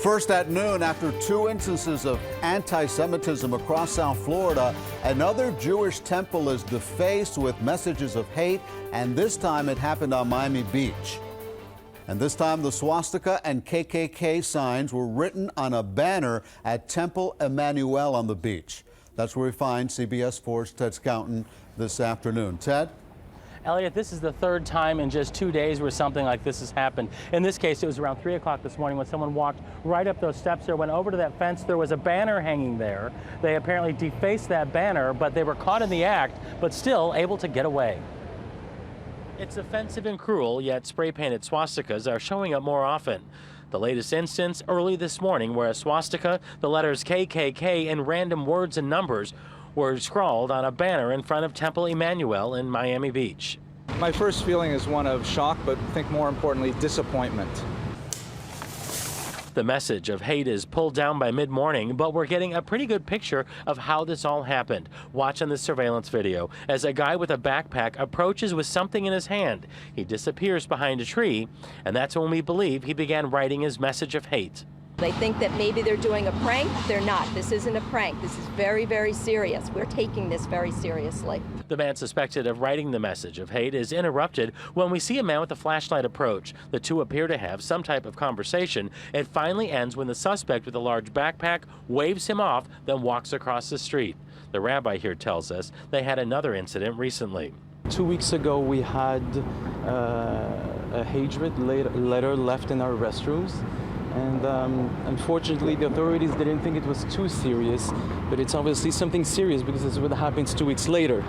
First at noon, after 2 instances of anti-Semitism across South Florida, another Jewish temple is defaced with messages of hate, and this time it happened on Miami Beach. And this time the swastika and KKK signs were written on a banner at Temple Emanu-el on the beach. That's where we find CBS 4's Ted Scouten this afternoon. Ted? Elliot, this is the third time in just 2 days where something like this has happened. In this case, it was around 3 o'clock this morning when someone walked right up those steps there, went over to that fence. There was a banner hanging there. They apparently defaced that banner, but they were caught in the act, but still able to get away. It's offensive and cruel, yet spray-painted swastikas are showing up more often. The latest instance early this morning where a swastika, the letters KKK, and random words and numbers were scrawled on a banner in front of Temple Emanu-el in Miami Beach. My first feeling is one of shock, but I think more importantly, disappointment. The message of hate is pulled down by mid-morning, but we're getting a pretty good picture of how this all happened. Watch on this surveillance video as a guy with a backpack approaches with something in his hand. He disappears behind a tree, and that's when we believe he began writing his message of hate. They think that maybe they're doing a prank. They're not. This isn't a prank. This is very, very serious. We're taking this very seriously. The man suspected of writing the message of hate is interrupted when we see a man with a flashlight approach. The two appear to have some type of conversation. It finally ends when the suspect with a large backpack waves him off, then walks across the street. The rabbi here tells us they had another incident recently. 2 weeks ago, we had a hatred letter left in our restrooms. And unfortunately, the authorities didn't think it was too serious, but it's obviously something serious because this is what happens 2 weeks later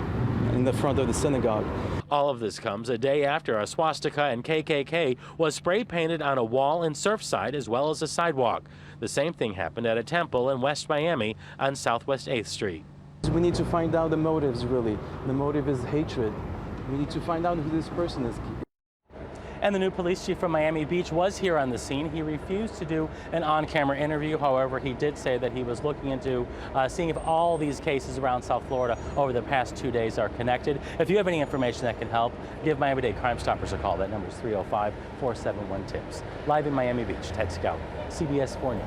in the front of the synagogue. All of this comes a day after a swastika and KKK was spray painted on a wall in Surfside as well as a sidewalk. The same thing happened at a temple in West Miami on Southwest 8th Street. We need to find out the motives, really. The motive is hatred. We need to find out who this person is. And the new police chief from Miami Beach was here on the scene. He refused to do an on-camera interview. However, he did say that he was looking into seeing if all these cases around South Florida over the past 2 days are connected. If you have any information that can help, give Miami-Dade Crime Stoppers a call. That number is 305-471-TIPS. Live in Miami Beach, Ted Scouten, CBS 4 News.